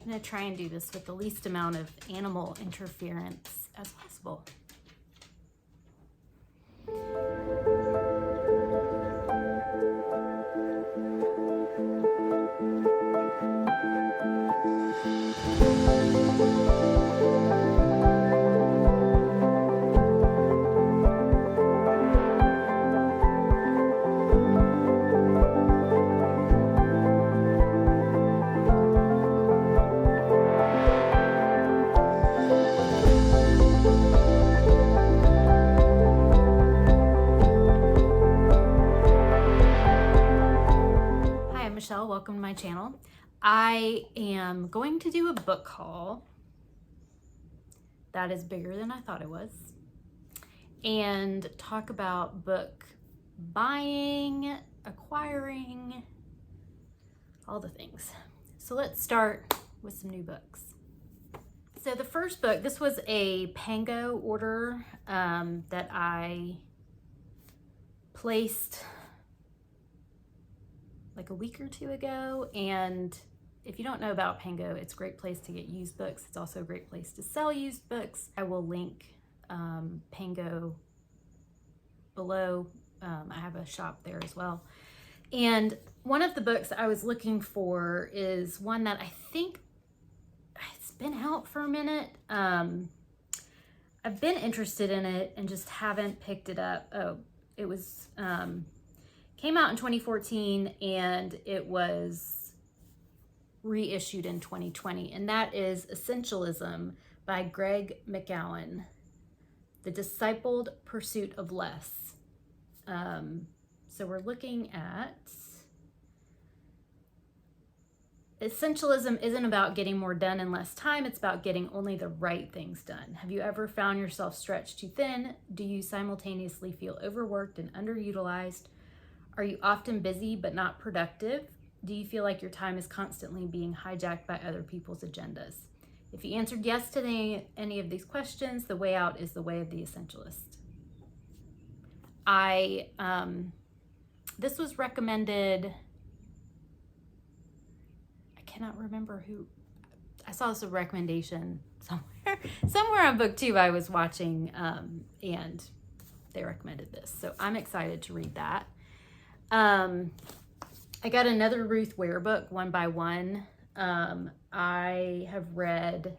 I'm going to try and do this with the least amount of animal interference as possible. Michelle, welcome to my channel. I am going to do a book haul that is bigger than I thought it was and talk about book buying, acquiring, all the things. So let's start with some new books. So the first book, this was a Pango order that I placed like a week or two ago, and if you don't know about Pango, it's a great place to get used books. It's also a great place to sell used books. I will link Pango below. I have a shop there as well. And one of the books I was looking for is one that I think it's been out for a minute. I've been interested in it and just haven't picked it up. Oh, it was came out in 2014 and it was reissued in 2020, and that is Essentialism by Greg McKeown, The Discipled Pursuit of Less. So we're looking at essentialism isn't about getting more done in less time, it's about getting only the right things done. Have you ever found yourself stretched too thin? Do you simultaneously feel overworked and underutilized? Are you often busy but not productive? Do you feel like your time is constantly being hijacked by other people's agendas? If you answered yes to any of these questions, the way out is the way of the essentialist. This was recommended, I cannot remember who, I saw this a recommendation somewhere on BookTube I was watching, and they recommended this. So I'm excited to read that. I got another Ruth Ware book, One by One. I have read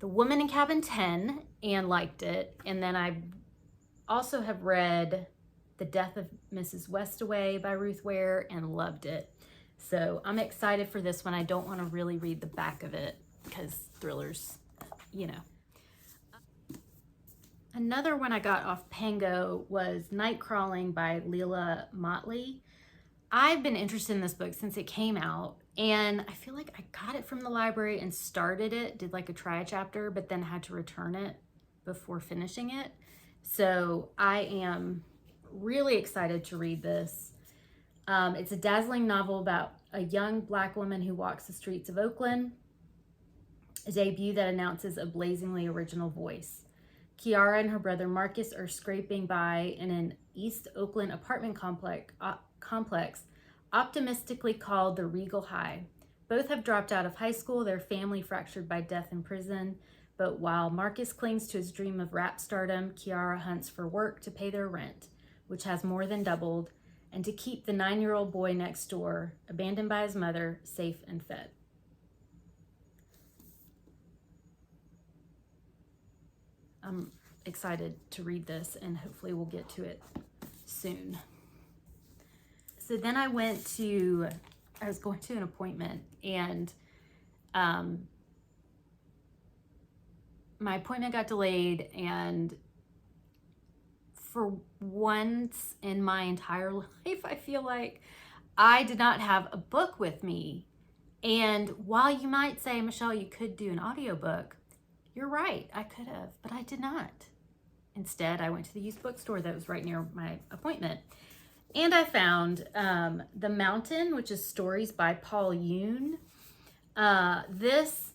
The Woman in Cabin 10 and liked it. And then I also have read The Death of Mrs. Westaway by Ruth Ware and loved it. So I'm excited for this one. I don't want to really read the back of it because thrillers, you know. Another one I got off Pango was Night Crawling by Leila Motley. I've been interested in this book since it came out, and I feel like I got it from the library and started it, did like a try chapter, but then had to return it before finishing it. So I am really excited to read this. It's a dazzling novel about a young Black woman who walks the streets of Oakland, a debut that announces a blazingly original voice. Kiara and her brother Marcus are scraping by in an East Oakland apartment complex optimistically called the Regal High. Both have dropped out of high school, their family fractured by death in prison, but while Marcus clings to his dream of rap stardom, Kiara hunts for work to pay their rent, which has more than doubled, and to keep the 9-year-old boy next door, abandoned by his mother, safe and fed. I'm excited to read this, and hopefully we'll get to it soon. So then I was going to an appointment, and my appointment got delayed, and for once in my entire life, I feel like I did not have a book with me. And while you might say, Michelle, you could do an audiobook, you're right, I could have, but I did not. Instead, I went to the used bookstore that was right near my appointment. And I found The Mountain, which is stories by Paul Yoon. This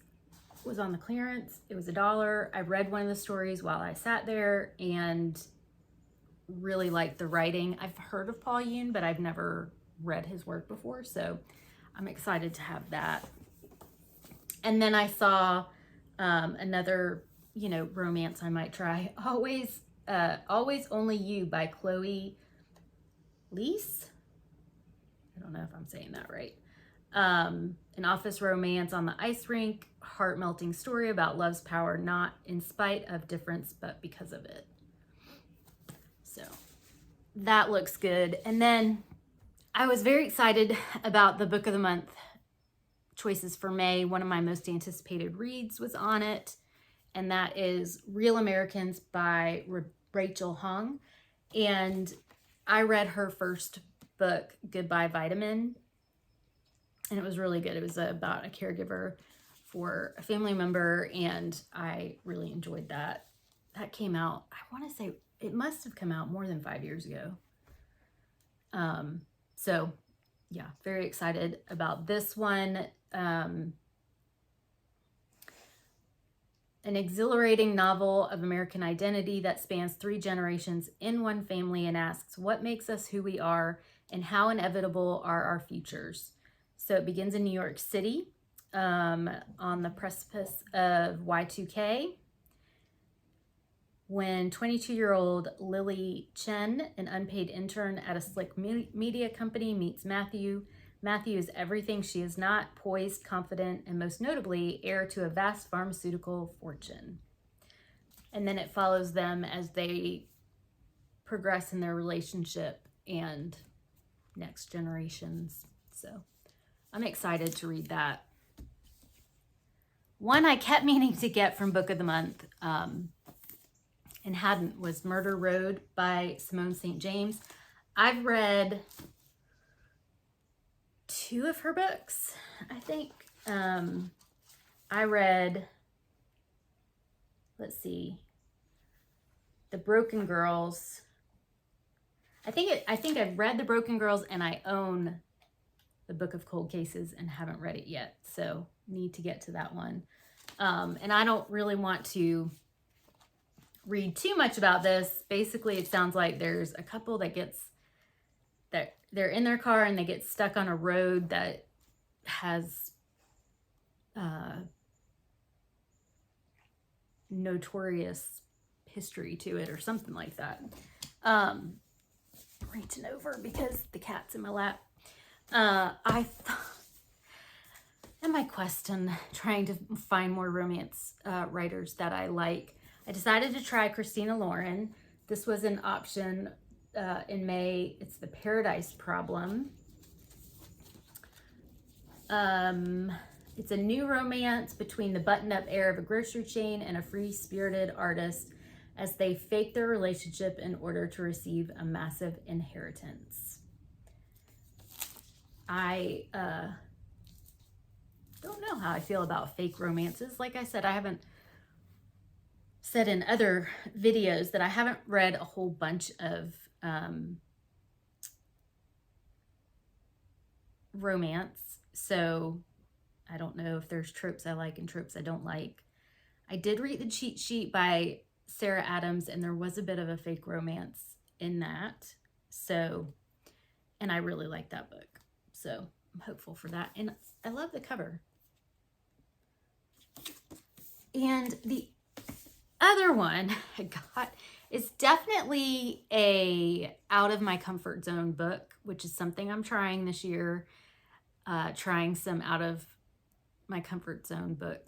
was on the clearance. It was $1. I read one of the stories while I sat there and really liked the writing. I've heard of Paul Yoon, but I've never read his work before, so I'm excited to have that. And then I saw another, romance I might try. Always Only You by Chloe Leese. I don't know if I'm saying that right. An office romance on the ice rink, heart-melting story about love's power, not in spite of difference, but because of it. So that looks good. And then I was very excited about the book of the month choices for May. One of my most anticipated reads was on it, and that is Real Americans by Rachel Hong. And I read her first book, Goodbye Vitamin, and it was really good. It was about a caregiver for a family member, and I really enjoyed that. That came out, I want to say it must have come out more than 5 years ago. So yeah, very excited about this one. An exhilarating novel of American identity that spans 3 generations in one family and asks what makes us who we are and how inevitable are our futures. So it begins in New York City, on the precipice of Y2K, when 22-year-old Lily Chen, an unpaid intern at a slick media company, meets Matthew. Matthew is everything she is not, poised, confident, and most notably, heir to a vast pharmaceutical fortune. And then it follows them as they progress in their relationship and next generations. So I'm excited to read that. One I kept meaning to get from Book of the Month, and hadn't, was Murder Road by Simone St. James. I've read 2 of her books, I think. I read, let's see, The Broken Girls. I think I've read The Broken Girls, and I own The Book of Cold Cases and haven't read it yet, so need to get to that one. And I don't really want to read too much about this. Basically, it sounds like there's a couple that they're in their car and they get stuck on a road that has notorious history to it or something like that. I'm reaching over because the cat's in my lap. I thought, in my quest on trying to find more romance writers that I like, I decided to try Christina Lauren. This was an option in May. It's The Paradise Problem. It's a new romance between the buttoned-up heir of a grocery chain and a free-spirited artist as they fake their relationship in order to receive a massive inheritance. I don't know how I feel about fake romances. Like I said, I haven't said in other videos that I haven't read a whole bunch of romance, so I don't know if there's tropes I like and tropes I don't like. I did read The Cheat Sheet by Sarah Adams, and there was a bit of a fake romance in that, so, and I really like that book, so I'm hopeful for that, and I love the cover. And the other one I got is definitely a out of my comfort zone book, which is something I'm trying this year, trying some out of my comfort zone book.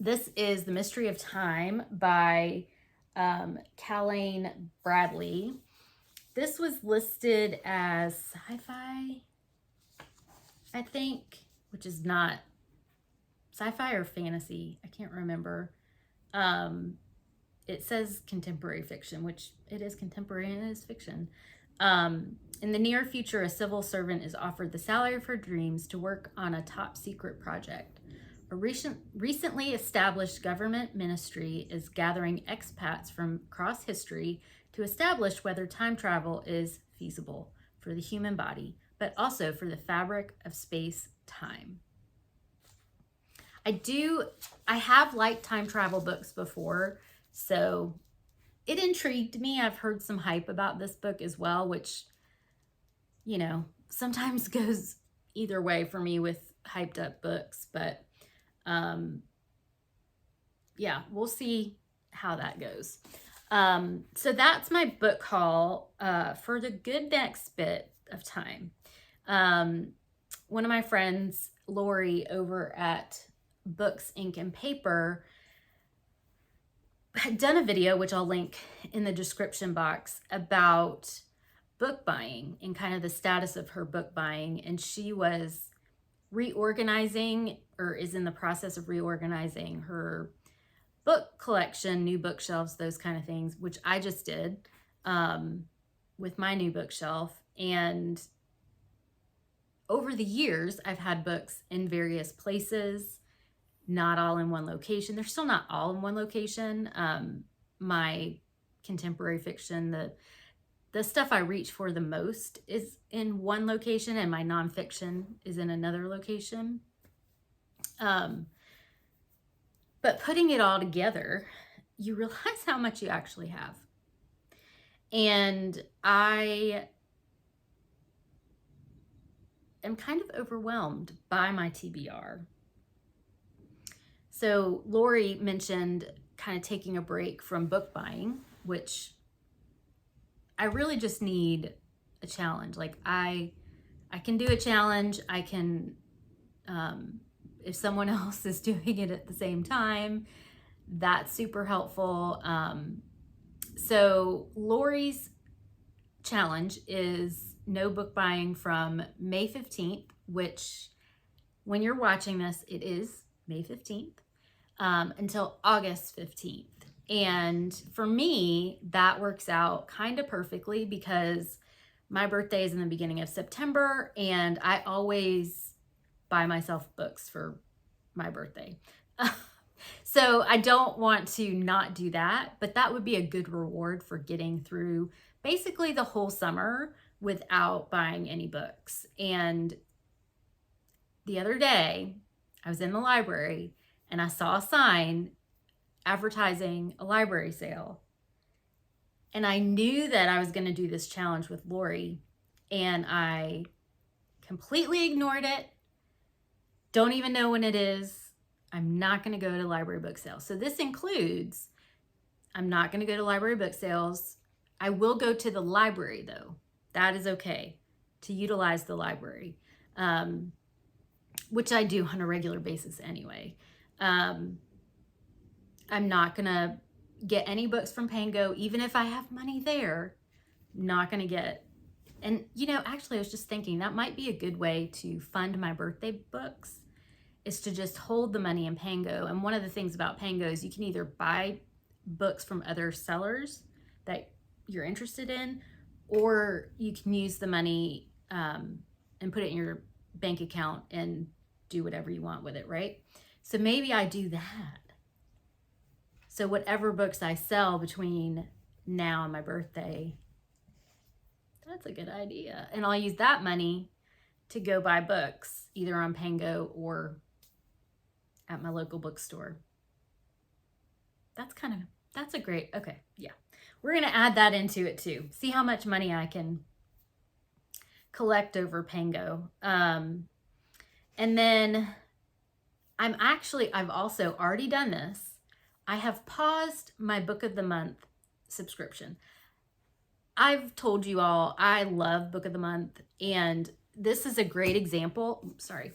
This is The Mystery of Time by Callain Bradley. This was listed as sci-fi, I think, which is not sci-fi or fantasy. I can't remember. It says contemporary fiction, which it is contemporary and it is fiction. In the near future, a civil servant is offered the salary of her dreams to work on a top secret project. A recently established government ministry is gathering expats from across history to establish whether time travel is feasible for the human body, but also for the fabric of space-time. I have liked time travel books before, so it intrigued me. I've heard some hype about this book as well, which, sometimes goes either way for me with hyped up books, but Yeah, we'll see how that goes. So that's my book haul for the good next bit of time. One of my friends, Laurie, over at Books, Ink, and Paper, had done a video, which I'll link in the description box, about book buying and kind of the status of her book buying. And she was reorganizing, or is in the process of reorganizing, her book collection, new bookshelves, those kind of things, which I just did with my new bookshelf. And over the years, I've had books in various places, not all in one location. They're still not all in one location. My contemporary fiction, the stuff I reach for the most is in one location, and my nonfiction is in another location. But putting it all together, you realize how much you actually have. And I am kind of overwhelmed by my TBR. So Laurie mentioned kind of taking a break from book buying, which I really just need a challenge. Like I can do a challenge. I can, if someone else is doing it at the same time, that's super helpful. So Laurie's challenge is no book buying from May 15th, which when you're watching this, it is May 15th, until August 15th. And for me, that works out kind of perfectly because my birthday is in the beginning of September, and I always buy myself books for my birthday. So I don't want to not do that, but that would be a good reward for getting through basically the whole summer without buying any books. And the other day, I was in the library and I saw a sign advertising a library sale. And I knew that I was going to do this challenge with Laurie, and I completely ignored it. Don't even know when it is. I'm not going to go to library book sales. So this includes, I'm not going to go to library book sales. I will go to the library though. That is okay, to utilize the library, which I do on a regular basis anyway. I'm not going to get any books from Pango, even if I have money there. Not going to get. And actually I was just thinking that might be a good way to fund my birthday books, is to just hold the money in Pango. And one of the things about Pango is you can either buy books from other sellers that you're interested in, or you can use the money and put it in your bank account and do whatever you want with it, right? So maybe I do that. So whatever books I sell between now and my birthday, that's a good idea. And I'll use that money to go buy books either on Pango or at my local bookstore. That's a great, okay, yeah. We're going to add that into it too. See how much money I can collect over Pango. And then I've also already done this. I have paused my Book of the Month subscription. I've told you all I love Book of the Month, and this is a great example. Sorry.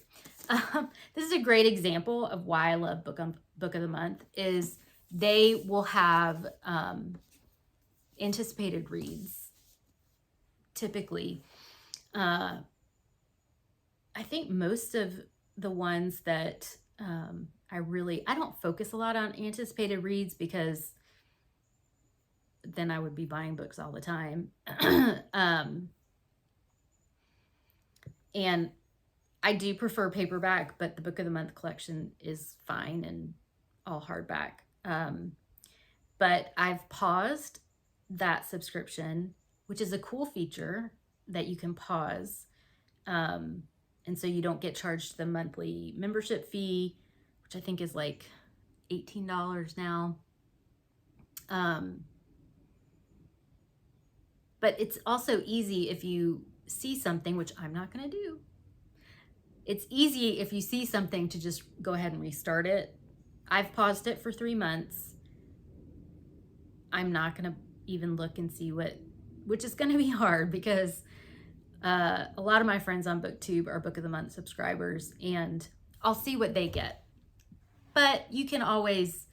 This is a great example of why I love Book of the Month. Is they will have anticipated reads. Typically, I think most of the ones that I don't focus a lot on anticipated reads, because then I would be buying books all the time. And I do prefer paperback, but the Book of the Month collection is fine and all hardback. But I've paused that subscription, which is a cool feature that you can pause. And so you don't get charged the monthly membership fee, which I think is like $18 now. But it's also easy if you see something, which I'm not going to do. it's easy if you see something to just go ahead and restart it. I've paused it for 3 months. I'm not going to even look and see which is going to be hard because a lot of my friends on BookTube are Book of the Month subscribers, and I'll see what they get. But you can always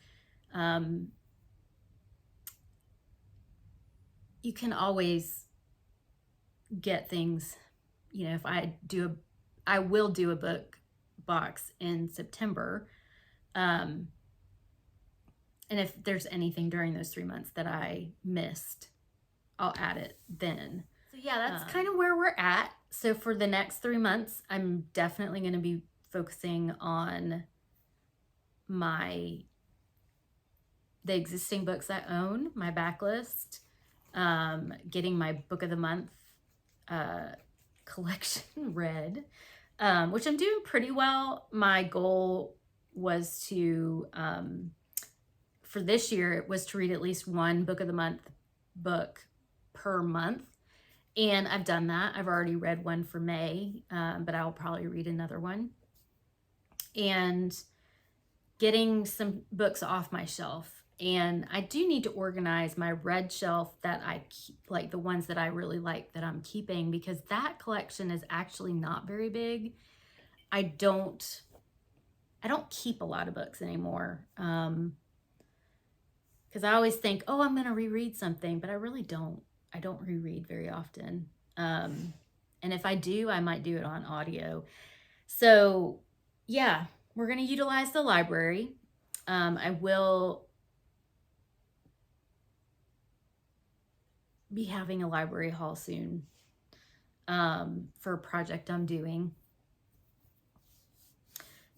get things, you know, if I will do a book box in September. And if there's anything during those 3 months that I missed, I'll add it then. So yeah, that's kind of where we're at. So for the next 3 months, I'm definitely going to be focusing on the existing books I own, my backlist, getting my Book of the Month collection read, which I'm doing pretty well. My goal was to, for this year, it was to read at least one Book of the Month book per month. And I've done that. I've already read one for May, but I'll probably read another one. And getting some books off my shelf. And I do need to organize my red shelf that I keep, like the ones that I really like that I'm keeping, because that collection is actually not very big. I don't keep a lot of books anymore. Because I always think, oh, I'm going to reread something, but I really don't. I don't reread very often. And if I do, I might do it on audio. So yeah, we're going to utilize the library. I will be having a library haul soon for a project I'm doing.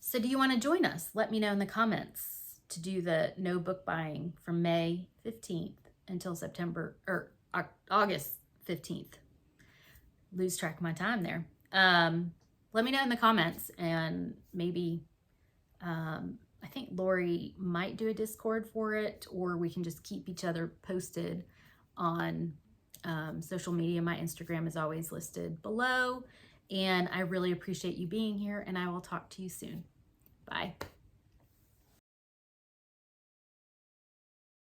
So do you want to join us? Let me know in the comments to do the no book buying from May 15th until August 15th. Lose track of my time there. Let me know in the comments, and maybe I think Laurie might do a Discord for it, or we can just keep each other posted on social media. My Instagram is always listed below, and I really appreciate you being here, and I will talk to you soon. Bye.